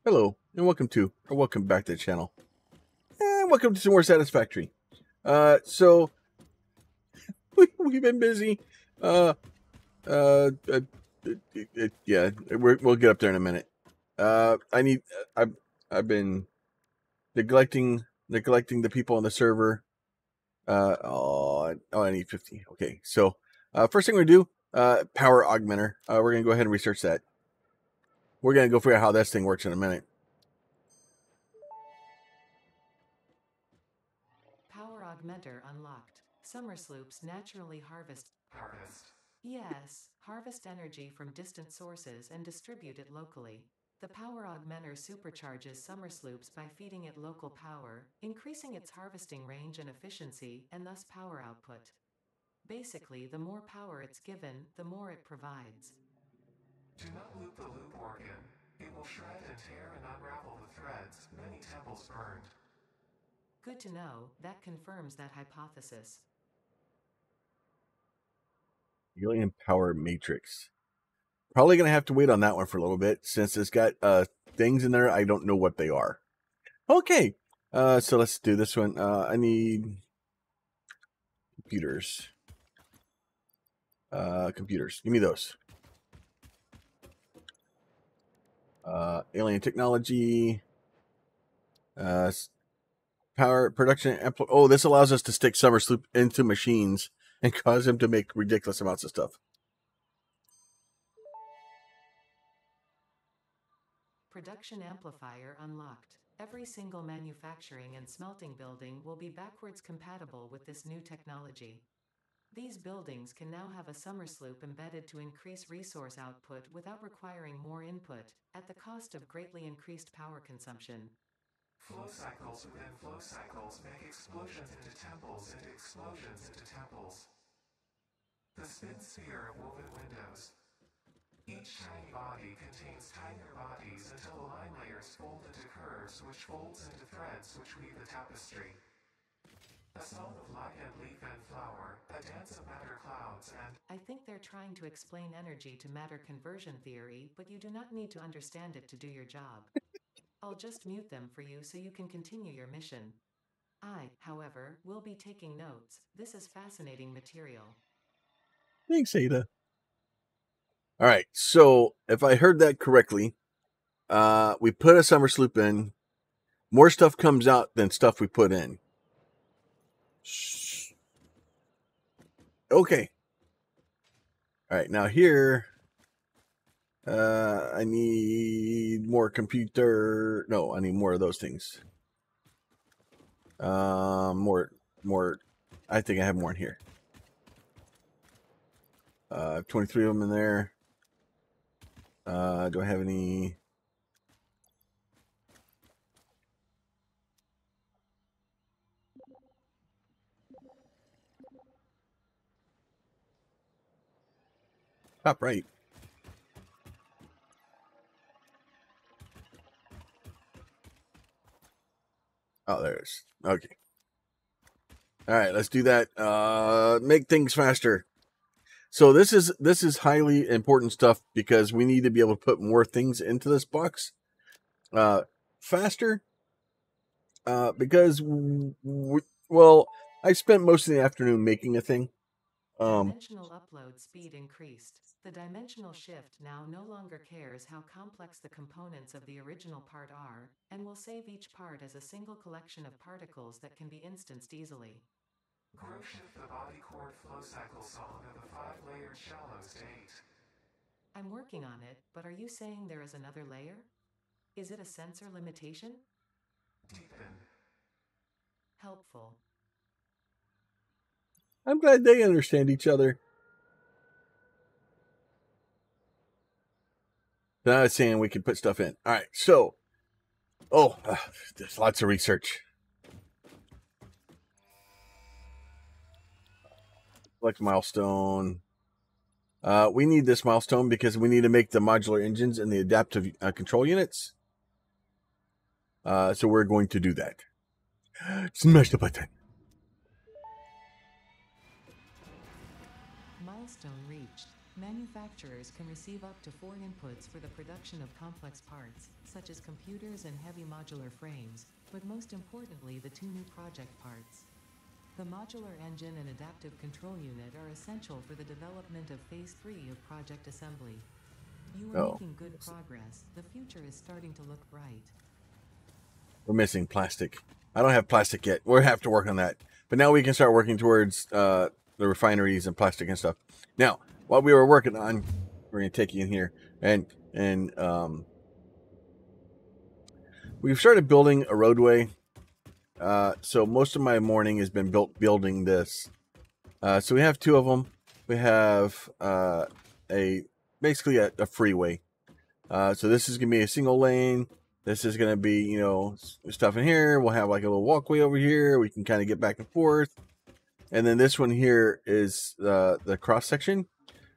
Hello, and welcome back to the channel. And welcome to some more Satisfactory. So we've been busy. Uh, uh, uh yeah, we'll get up there in a minute. I've been neglecting the people on the server. I need 50. Okay, so first thing we're gonna do, power augmenter. We're gonna go ahead and research that. We're gonna go figure out how this thing works in a minute. Power augmenter unlocked. Summer sloops naturally harvest. Yes, harvest energy from distant sources and distribute it locally. The power augmenter supercharges summer sloops by feeding it local power, increasing its harvesting range and efficiency, and thus power output. Basically, the more power it's given, the more it provides. Do not loop the loop organ. It will shred and tear and unravel the threads, many temples burned. Good to know, that confirms that hypothesis. Alien power matrix. Probably going to have to wait on that one for a little bit since it's got things in there I don't know what they are. Okay, so let's do this one. I need computers. Computers. Give me those. Alien technology. Power production. Oh, this allows us to stick Summer Sloop into machines and cause them to make ridiculous amounts of stuff. Production amplifier unlocked. Every single manufacturing and smelting building will be backwards compatible with this new technology. These buildings can now have a summer sloop embedded to increase resource output without requiring more input, at the cost of greatly increased power consumption. Flow cycles within flow cycles make explosions into temples into explosions into temples. The spin sphere of woven windows. Each tiny body contains tinier bodies until the line layers fold into curves which folds into threads which weave the tapestry. A song of light and leaf and flower, a dance of matter clouds and... I think they're trying to explain energy to matter conversion theory, but you do not need to understand it to do your job. I'll just mute them for you so you can continue your mission. I, however, will be taking notes. This is fascinating material. Thanks, Ada. All right, so if I heard that correctly, we put a Summer Sloop in. More stuff comes out than stuff we put in. Okay. All right, now here, I need more computer. No, I need more of those things. More. I think I have more in here. 23 of them in there. Do I have any? Top right. Oh, there it is. Okay. All right, let's do that. Make things faster. So this is highly important stuff because we need to be able to put more things into this box faster. Because I spent most of the afternoon making a thing. Dimensional upload speed increased. The dimensional shift now no longer cares how complex the components of the original part are, and will save each part as a single collection of particles that can be instanced easily. Grow shift the body chord flow cycle song of the 5-layered shallow state. I'm working on it, but are you saying there is another layer? Is it a sensor limitation? Deepen. Helpful. I'm glad they understand each other. Now it's saying we can put stuff in. All right, so, there's lots of research. Select milestone. We need this milestone because we need to make the modular engines and the adaptive control units. So we're going to do that. Smash the button. Milestone reached. Manufacturing manufacturers can receive up to 4 inputs for the production of complex parts, such as computers and heavy modular frames, but most importantly the 2 new project parts. The modular engine and adaptive control unit are essential for the development of Phase 3 of project assembly. You are making good progress. The future is starting to look bright. We're missing plastic. I don't have plastic yet. We'll have to work on that. But now we can start working towards the refineries and plastic and stuff. Now, while we were working on, we're going to take you in here. And we've started building a roadway. So most of my morning has been building this. So we have 2 of them. We have basically a freeway. So this is going to be a single lane. This is going to be, you know, stuff in here. We'll have like a little walkway over here. We can kind of get back and forth. And then this one here is the cross section.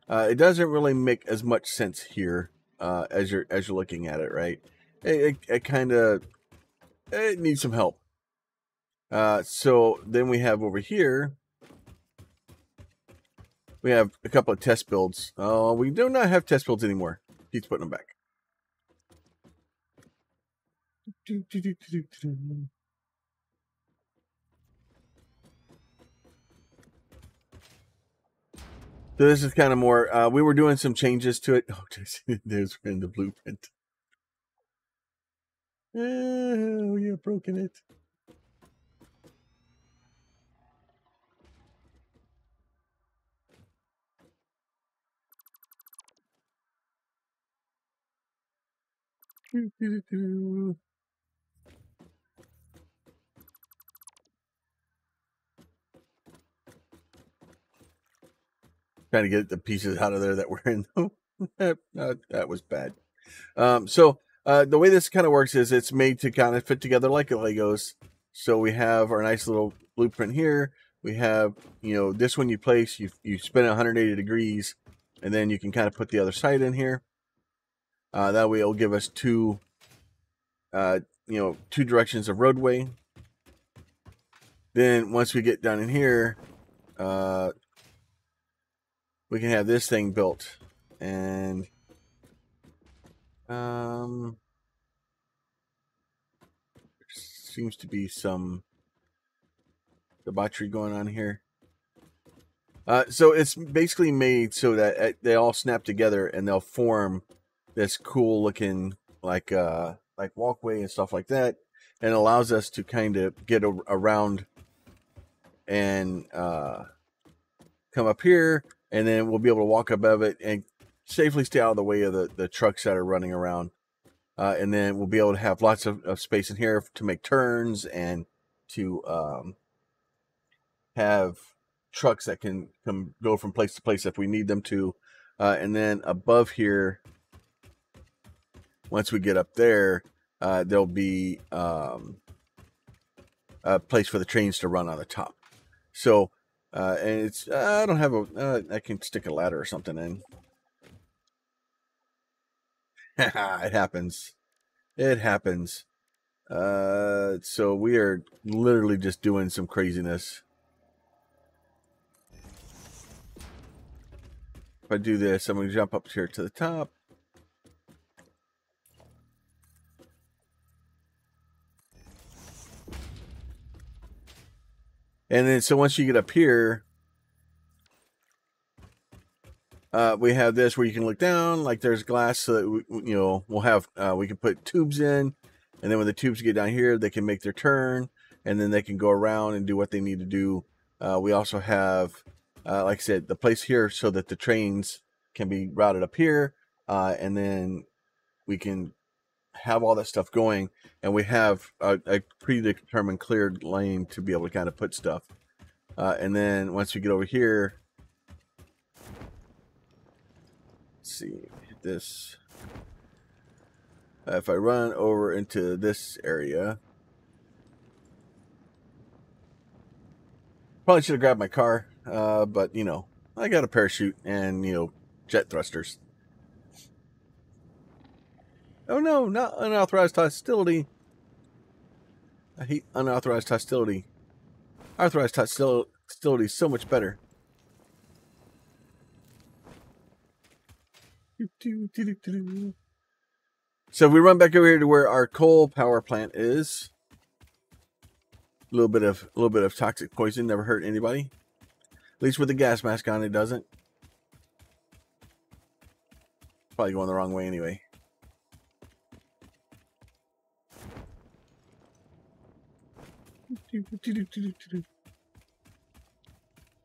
It doesn't really make as much sense here as you're looking at it, right? It kind of needs some help. So then we have over here, we have a couple of test builds. We do not have test builds anymore. Keeps putting them back. So this is kind of more, we were doing some changes to it. Oh, there's in the blueprint. Oh, you have broken it. Trying to get the pieces out of there that were in them. That was bad. So the way this kind of works is it's made to kind of fit together like Legos. So we have our nice little blueprint here. We have, you know, this one you place, you spin it 180 degrees, and then you can kind of put the other side in here. That way it'll give us 2 directions of roadway. Then once we get down in here, we can have this thing built, and there seems to be some debauchery going on here. So it's basically made so that they all snap together and they'll form this cool looking like walkway and stuff like that, and it allows us to kind of get around and come up here, and then we'll be able to walk above it and safely stay out of the way of the trucks that are running around. And then we'll be able to have lots of space in here to make turns and to have trucks that can go from place to place if we need them to. And then above here, once we get up there, there'll be a place for the trains to run on the top. So, and it's, I don't have I can stick a ladder or something in. It happens. It happens. So we are literally just doing some craziness. If I do this, I'm going to jump up here to the top. And then, so once you get up here, we have this where you can look down, like there's glass, so that we'll have, we can put tubes in, and then when the tubes get down here, they can make their turn, and then they can go around and do what they need to do. We also have, like I said, the place here so that the trains can be routed up here, and then we can have all that stuff going, and we have a predetermined cleared lane to be able to kind of put stuff. And then once we get over here, let's see, hit this. If I run over into this area, probably should have grabbed my car, but I got a parachute and jet thrusters. Oh no, not unauthorized hostility. I hate unauthorized hostility. Authorized hostility is so much better. So if we run back over here to where our coal power plant is, a little bit of toxic poison never hurt anybody. At least with the gas mask on, it doesn't. Probably going the wrong way anyway.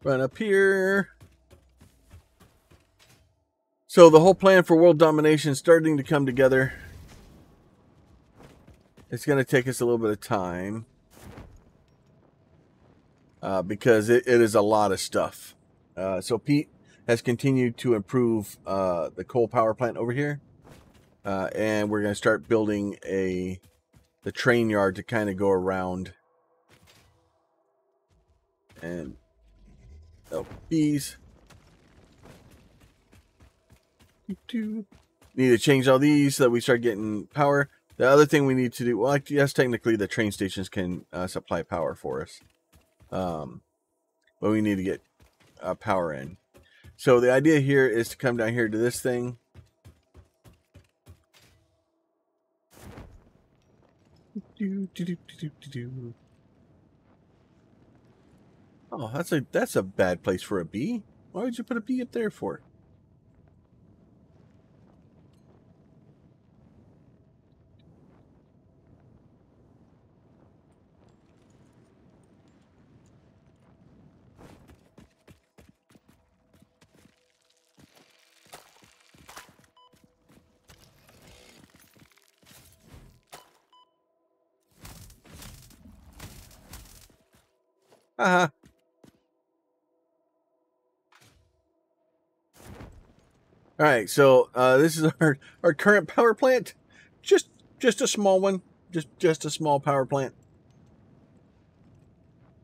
Run up here. So the whole plan for world domination is starting to come together. It's going to take us a little bit of time. Because it is a lot of stuff. So Pete has continued to improve the coal power plant over here. And we're going to start building the train yard to kind of go around. And oh, bees. Need to change all these so that we start getting power. The other thing we need to do, well, yes, technically the train stations can supply power for us. But we need to get power in. So the idea here is to come down here to this thing. Oh, that's a bad place for a bee. Why would you put a bee up there for? Haha. All right, so this is our current power plant. Just a small one. Just a small power plant.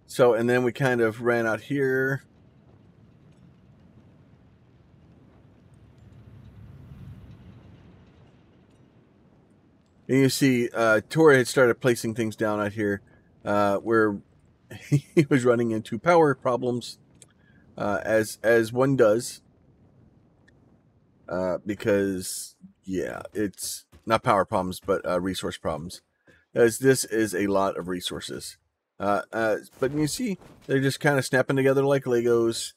So, and then we kind of ran out here. And you see, Tora had started placing things down out here where he was running into power problems, as one does. Because, yeah, it's not power problems, but resource problems. As this is a lot of resources. But you see, they're just kind of snapping together like Legos.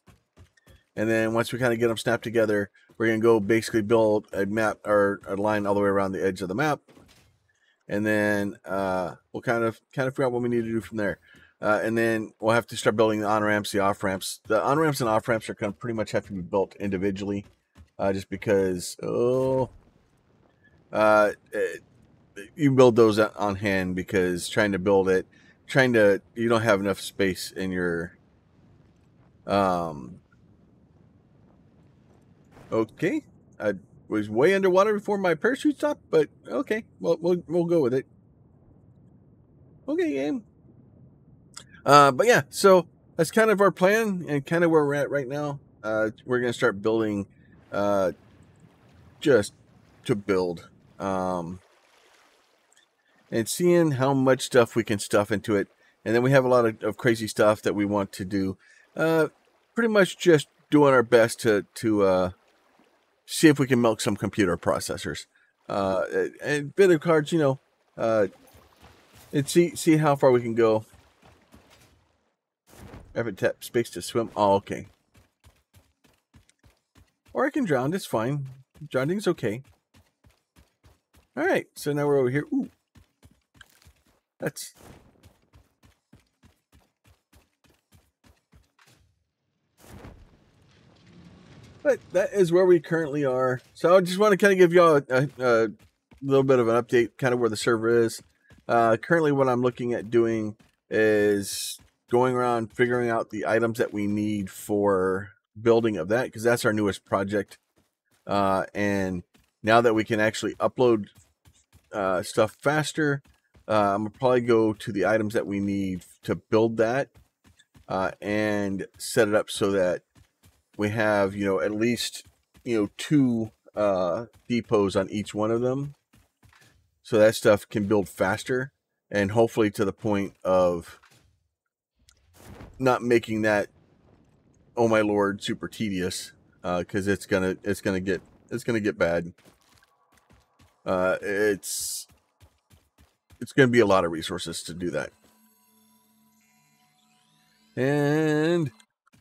And then once we kind of get them snapped together, we're going to go basically build a map or a line all the way around the edge of the map. And then we'll kind of figure out what we need to do from there. And then we'll have to start building the on-ramps, the off-ramps. The on-ramps and off-ramps are going to pretty much have to be built individually. Just because, you build those on hand, because trying to build it, you don't have enough space in your, okay. I was way underwater before my parachute stopped, but okay, well, we'll go with it. Okay, game. But yeah, so that's kind of our plan and kind of where we're at right now. We're going to start building, just to build, and seeing how much stuff we can stuff into it. And then we have a lot of crazy stuff that we want to do. Pretty much just doing our best to see if we can milk some computer processors, and video cards, and see how far we can go. Effort tap space to swim. Oh, okay. Or I can drown. It's fine. Drowning's okay. All right. So now we're over here. Ooh. But that is where we currently are. So I just want to kind of give y'all a little bit of an update, kind of where the server is. Currently what I'm looking at doing is going around figuring out the items that we need for building of that, because that's our newest project. And now that we can actually upload stuff faster, I'm gonna probably go to the items that we need to build that, and set it up so that we have, at least, 2 depots on each one of them, so that stuff can build faster, and hopefully to the point of not making that, oh my lord, super tedious, because it's gonna it's going to get bad. It's going to be a lot of resources to do that. And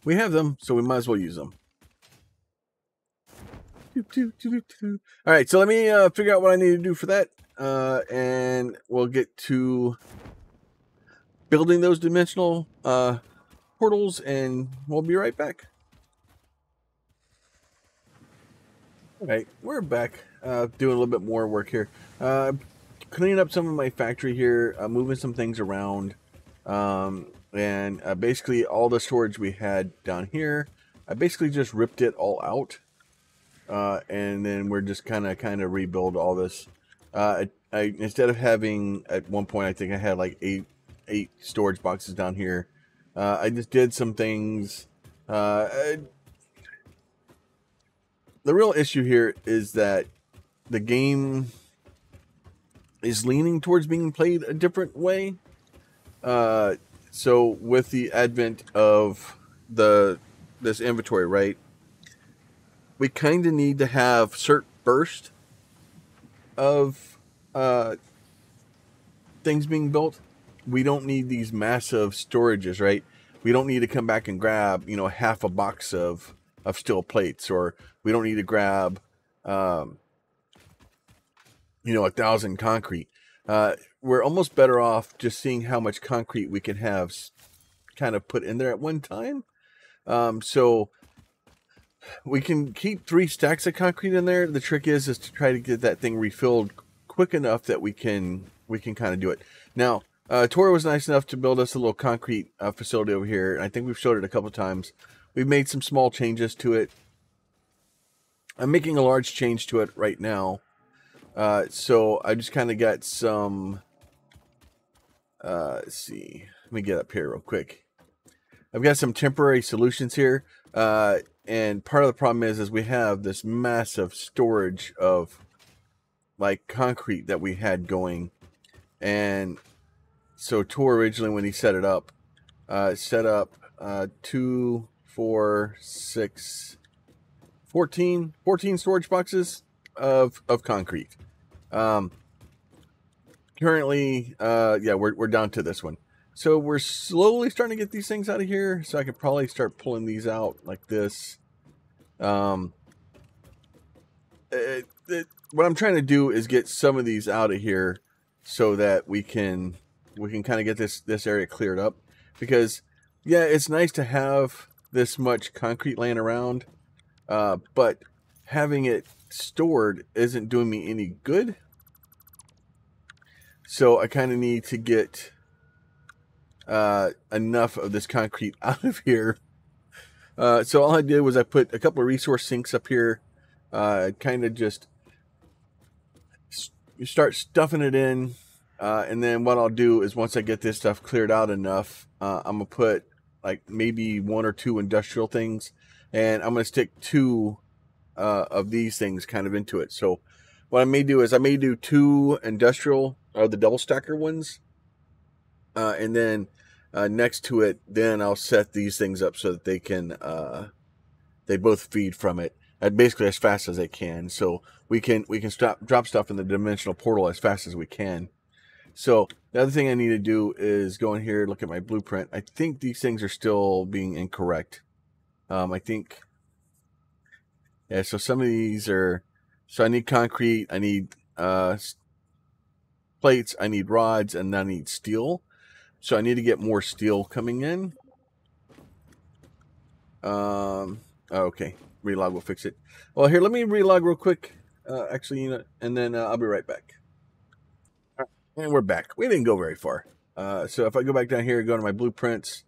we have them, so we might as well use them. All right, so let me figure out what I need to do for that. And we'll get to building those dimensional portals, and we'll be right back. All right, we're back doing a little bit more work here. Cleaning up some of my factory here, moving some things around. And basically all the storage we had down here, I basically just ripped it all out. And then we're just kind of rebuild all this. I instead of having, at one point I think I had like eight storage boxes down here. I just did some things. The real issue here is that the game is leaning towards being played a different way. So with the advent of this inventory, right, we kind of need to have certain burst of things being built. We don't need these massive storages, right? We don't need to come back and grab, you know, half a box of steel plates, or we don't need to grab, you know, 1,000 concrete. We're almost better off just seeing how much concrete we can have kind of put in there at one time. So we can keep 3 stacks of concrete in there. The trick is to try to get that thing refilled quick enough that we can kind of do it. Now, Tora was nice enough to build us a little concrete facility over here. I think we've showed it a couple times. We've made some small changes to it. I'm making a large change to it right now. So I just kind of got some, let's see, let me get up here real quick. I've got some temporary solutions here. And part of the problem is we have this massive storage of like concrete that we had going. And so Tor originally, when he set it up, set up 2, 4, 6, 14 storage boxes of concrete. Currently, yeah, we're down to this one. So we're slowly starting to get these things out of here. So I could probably start pulling these out like this. What I'm trying to do is get some of these out of here so that we can kind of get this area cleared up. Because yeah, it's nice to have this much concrete laying around, but having it stored isn't doing me any good. So I kind of need to get enough of this concrete out of here. So all I did was I put a couple of resource sinks up here, kind of just start stuffing it in. And then what I'll do is once I get this stuff cleared out enough, I'm going to put like maybe 1 or 2 industrial things, and I'm going to stick 2 of these things kind of into it. So what I may do is I may do 2 industrial, the double stacker ones, and then next to it, then I'll set these things up so that they can they both feed from it basically as fast as they can. So we can drop stuff in the dimensional portal as fast as we can. So the other thing I need to do is go in here, look at my blueprint. I think these things are still being incorrect. I think, yeah, so some of these are, so I need concrete, I need plates, I need rods, and I need steel. So I need to get more steel coming in. Okay, relog will fix it. Well, here, let me relog real quick. Actually, you know, and then I'll be right back. And we're back. We didn't go very far. So if I go back down here, go to my blueprints,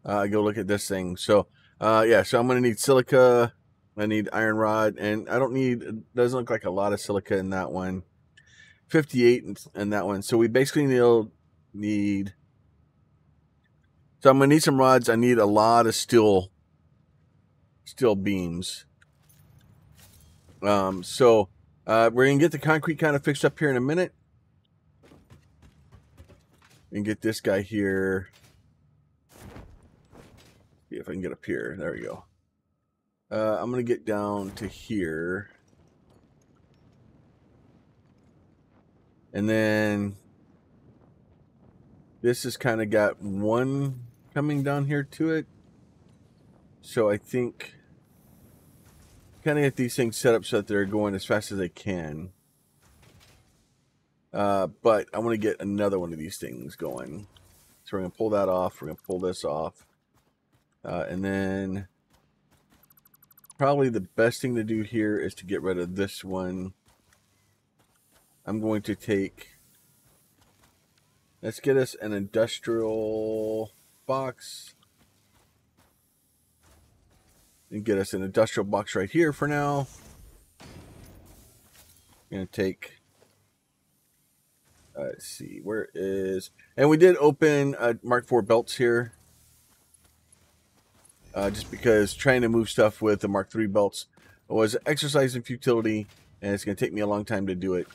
go look at this thing. So, yeah, so I'm going to need silica. I need iron rod, and I don't need, it doesn't look like a lot of silica in that one. 58 in that one. So we basically need, so I'm going to need some rods. I need a lot of steel beams. So we're going to get the concrete kind of fixed up here in a minute. And get this guy here. See if I can get up here. There we go. I'm going to get down to here. And then this has kind of got one coming down here to it. So I think kind of get these things set up so that they're going as fast as they can. But I want to get another one of these things going. So we're going to pull that off. We're going to pull this off. And then probably the best thing to do here is to get rid of this one. I'm going to take... Let's get us an industrial box. And get us an industrial box right here for now. I'm going to take... let's see, where is... And we did open Mark IV belts here. Just because trying to move stuff with the Mark III belts was an exercise in futility. And it's going to take me a long time to do it.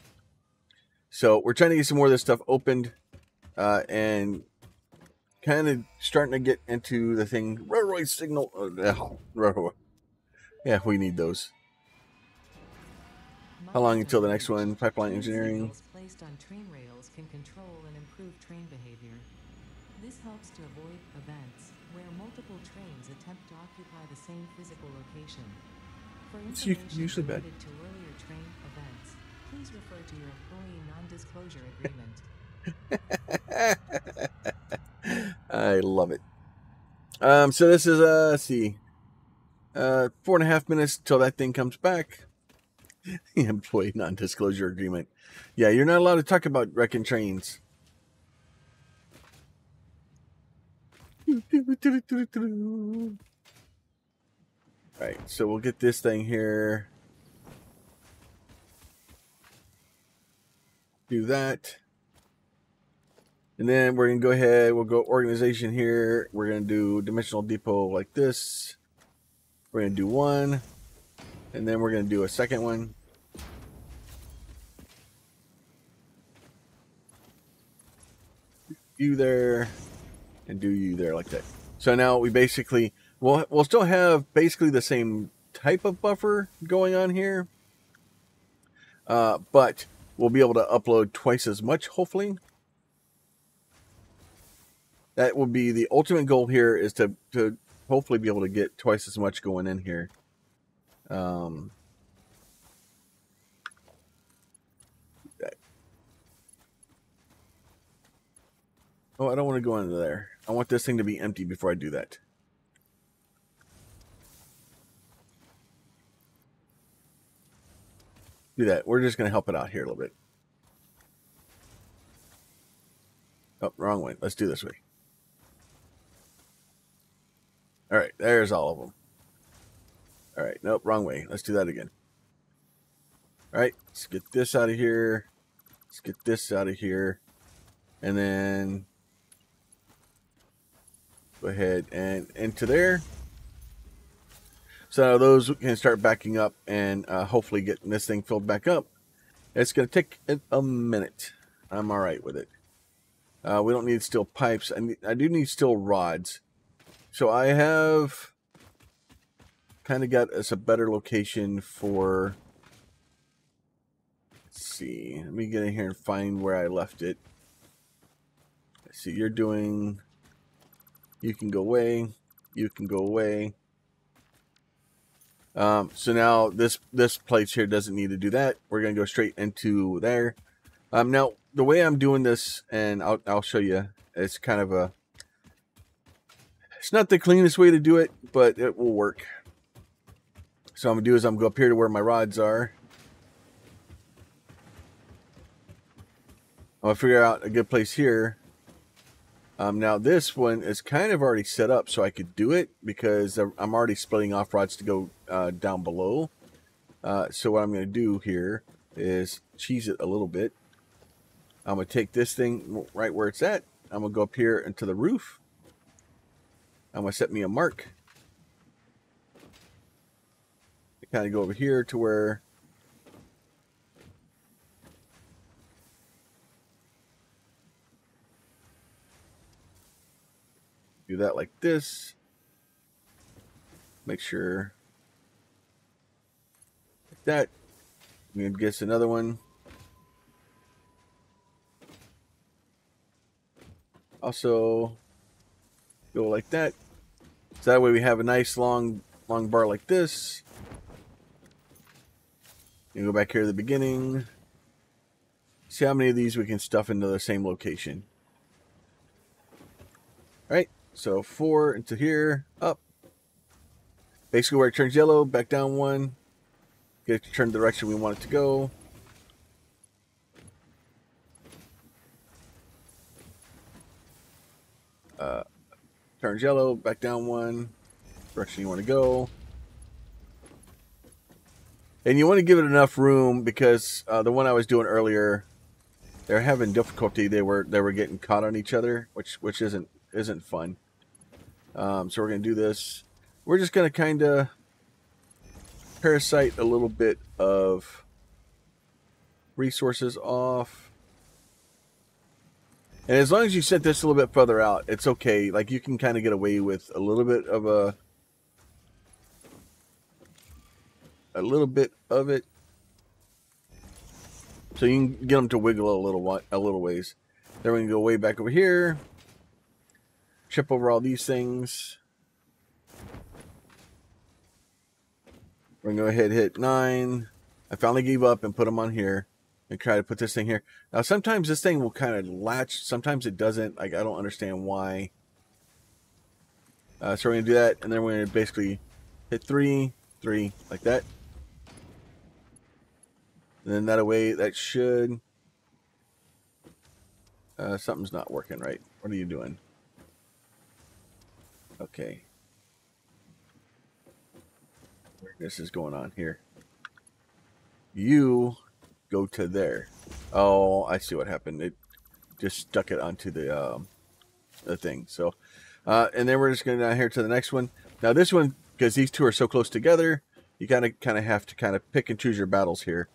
So we're trying to get some more of this stuff opened. And kind of starting to get into the thing. Railway signal. Yeah, we need those. How long until the next one? Pipeline engineering. Placed on train rails can control and improve train behavior. This helps to avoid events where multiple trains attempt to occupy the same physical location. For information usually bad. related to earlier train events, please refer to your employee non-disclosure agreement. I love it. So this is let's see, 4.5 minutes till that thing comes back. The employee non-disclosure agreement. Yeah, you're not allowed to talk about wrecking trains. Alright, so we'll get this thing here. Do that. And then we're going to go ahead, we'll go organization here. We're going to do dimensional depot like this. We're going to do one. And then we're going to do a second one. You there. And do you there like that. So now we basically, we'll still have basically the same type of buffer going on here. But we'll be able to upload twice as much, hopefully. That will be the ultimate goal here, is to hopefully be able to get twice as much going in here. Oh, I don't want to go into there. I want this thing to be empty before I do that. Do that. We're just going to help it out here a little bit. Oh, wrong way. Let's do this way. All right, there's all of them. All right, nope, wrong way. Let's do that again. All right, let's get this out of here. Let's get this out of here. And then go ahead and into there. So those can start backing up and hopefully getting this thing filled back up. It's going to take a minute. I'm all right with it. We don't need steel pipes. I do need steel rods. So I have kind of got us a better location for... Let's see. Let me get in here and find where I left it. Let's see. You're doing... You can go away. You can go away. So now this place here doesn't need to do that. We're going to go straight into there. Now, the way I'm doing this, and I'll show you, it's kind of a... It's not the cleanest way to do it, but it will work. So what I'm going to do is I'm going to go up here to where my rods are. I'm going to figure out a good place here. Now this one is kind of already set up so I could do it because I'm already splitting off rods to go down below. So what I'm going to do here is cheese it a little bit. I'm going to take this thing right where it's at. I'm going to go up here into the roof. I'm going to set me a mark. Kind of go over here to where do that like this. Make sure like that. I'm going to guess another one. also go like that. So that way we have a nice long bar like this. You go back here to the beginning. See how many of these we can stuff into the same location. All right, so 4 into here, up. Basically where it turns yellow, back down 1. Get it to turn the direction we want it to go. Turns yellow, back down 1. Direction you want to go. And you want to give it enough room because the one I was doing earlier, they're having difficulty. They were getting caught on each other, which isn't fun. So we're gonna do this. We're just gonna kind of parasite a little bit of resources off. And as long as you set this a little bit further out, it's okay. Like you can kind of get away with a little bit of it. So you can get them to wiggle a little ways. Then we're gonna go way back over here. Trip over all these things. We're gonna go ahead and hit 9. I finally gave up and put them on here. And try to put this thing here. Now sometimes this thing will kind of latch. Sometimes it doesn't. Like I don't understand why. So we're going to do that. And then we're going to basically hit 3, 3, like that. And then that way, that should... something's not working right. What are you doing? Okay. This is going on here. You... go to there. Oh, I see what happened. It just stuck it onto the thing. So, and then we're just going down here to the next one. Now this one, because these two are so close together, you kind of have to kind of pick and choose your battles here.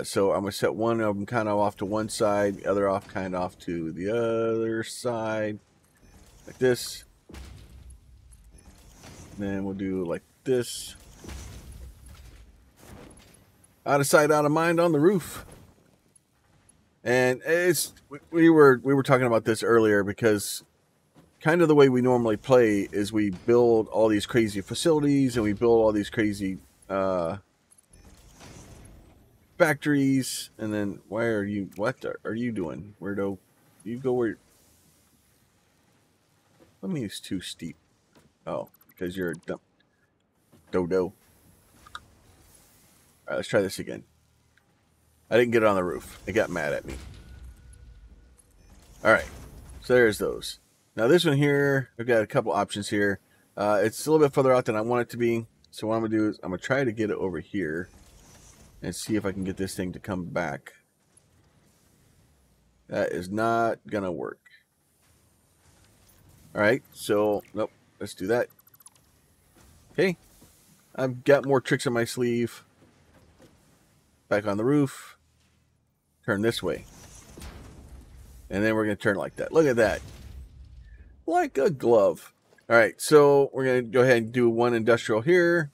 So I'm going to set one of them kind of off to one side, the other off kind of off to the other side, like this. And then we'll do like this. Out of sight, out of mind on the roof. And it's we were talking about this earlier because kind of the way we normally play is we build all these crazy facilities and we build all these crazy factories, and then what are you doing, weirdo? You go where? Let me use too steep. Oh, because you're a dumb dodo. All right, let's try this again. I didn't get it on the roof. It got mad at me. All right, so there's those. Now this one here, I've got a couple options here. It's a little bit further out than I want it to be. So what I'm gonna do is I'm gonna try to get it over here and see if I can get this thing to come back. That is not gonna work. All right, so nope. Let's do that. Okay, I've got more tricks on my sleeve. Back on the roof. Turn this way. And then we're going to turn like that. Look at that. Like a glove. All right, so we're going to go ahead and do one industrial here.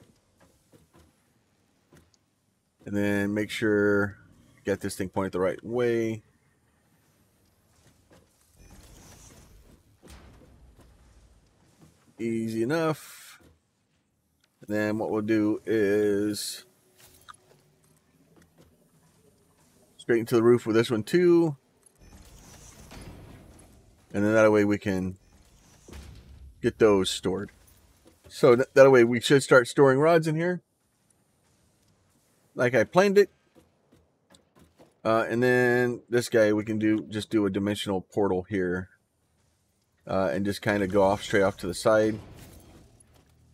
And then make sure you get this thing pointed the right way. Easy enough. And then what we'll do is straight into the roof with this one too. And then that way we can get those stored. So that way we should start storing rods in here. Like I planned it. And then this guy we can just do a dimensional portal here. And just kind of go off straight off to the side.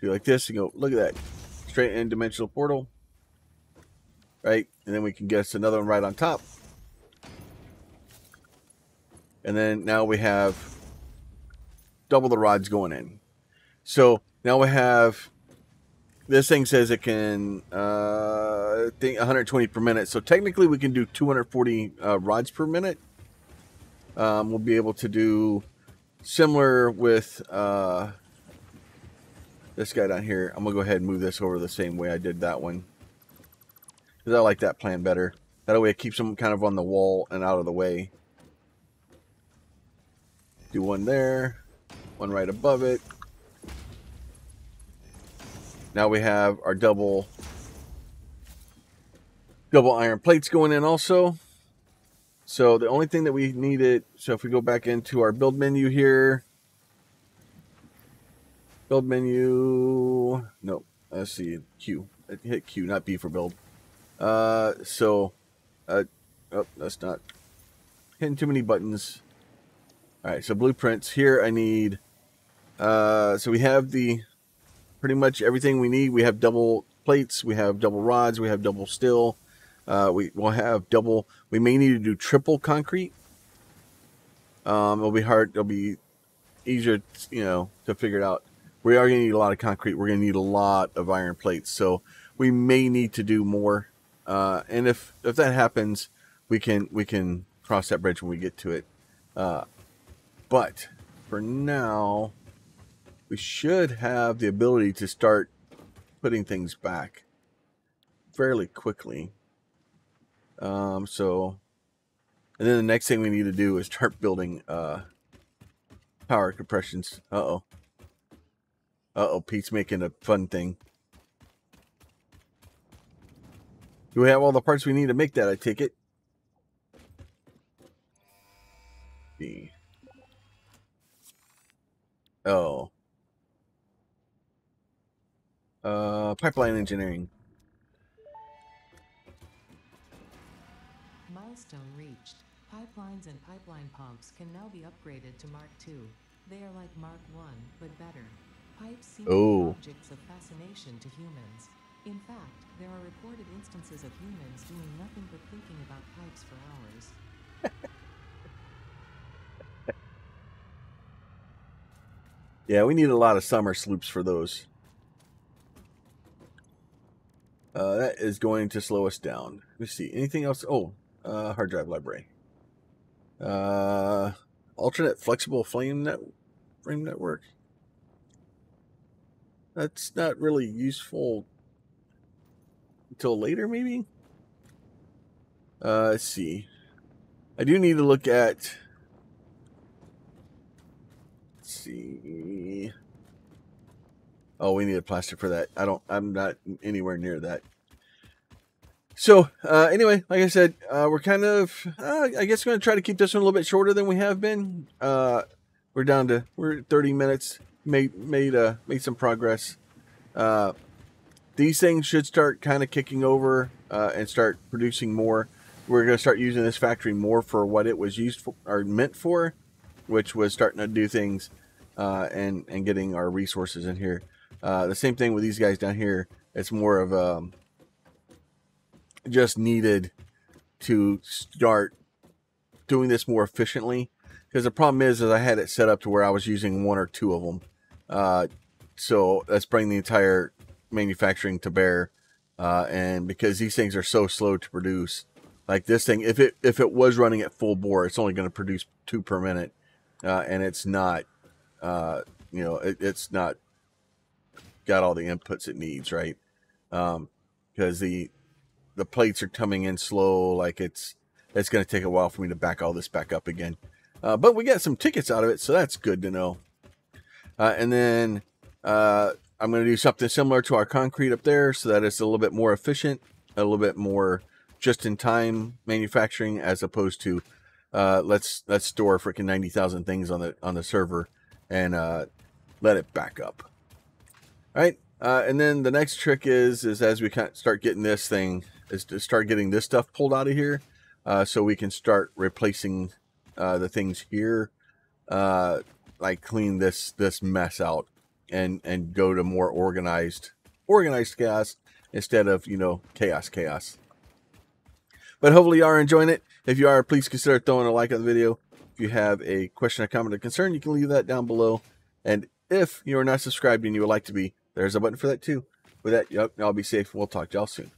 Do like this and go, look at that. Straight in dimensional portal. Right? And then we can get us another one right on top. And then now we have double the rods going in. So now we have, this thing says it can, I think 120 per minute. So technically we can do 240 rods per minute. We'll be able to do similar with this guy down here. I'm going to go ahead and move this over the same way I did that one, because I like that plan better. That way it keeps them kind of on the wall and out of the way. Do one there, one right above it. Now we have our double iron plates going in also. So the only thing that we needed, so if we go back into our build menu here, build menu, no, let's see, Q, hit Q, not B for build. Oh, that's not hitting too many buttons. All right, so blueprints here. I need, so we have pretty much everything we need. We have double plates, we have double rods, we have double steel. We will have double. We may need to do triple concrete. It'll be hard. It'll be easier, to figure it out. We are going to need a lot of concrete. We're going to need a lot of iron plates. So we may need to do more. And if that happens, we can cross that bridge when we get to it. But for now, we should have the ability to start putting things back fairly quickly. And then the next thing we need to do is start building power compressions. Pete's making a fun thing. Do we have all the parts we need to make that? I take it. Pipeline engineering. Milestone reached. Pipelines and pipeline pumps can now be upgraded to Mark II. They are like Mark I, but better. Pipes seem to be objects of fascination to humans. In fact, there are reported instances of humans doing nothing but thinking about pipes for hours. Yeah, we need a lot of summer sloops for those. That is going to slow us down. Let's see. Anything else? Hard drive library. Alternate flexible frame network. That's not really useful until later, maybe. Let's see. I do need to look at. Let's see. Oh, we need a plastic for that. I'm not anywhere near that. So, anyway, like I said, we're kind of, I guess going to try to keep this one a little bit shorter than we have been. We're 30 minutes, made some progress. These things should start kind of kicking over, and start producing more. We're going to start using this factory more for what it was used for, or meant for, which was starting to do things, and getting our resources in here. The same thing with these guys down here. It's more of, just needed to start doing this more efficiently, because the problem is I had it set up to where I was using one or two of them. So let's bring the entire manufacturing to bear, and because these things are so slow to produce, like this thing, if it was running at full bore, it's only going to produce 2 per minute, and it's not, it's not got all the inputs it needs, right? Because the plates are coming in slow. Like it's going to take a while for me to back all this back up again. But we got some tickets out of it, so that's good to know. And then I'm going to do something similar to our concrete up there, so that it's a little bit more efficient, a little bit more just-in-time manufacturing, as opposed to let's store freaking 90,000 things on the server and let it back up. All right. And then the next trick is as we kind of start getting this thing, is to start getting this stuff pulled out of here, so we can start replacing the things here, like clean this mess out and go to more organized chaos instead of chaos. But hopefully you are enjoying it. If you are, please consider throwing a like on the video. If you have a question, a comment, or concern, you can leave that down below. And if you are not subscribed and you would like to be, there's a button for that too. With that, y'all be safe. We'll talk to y'all soon.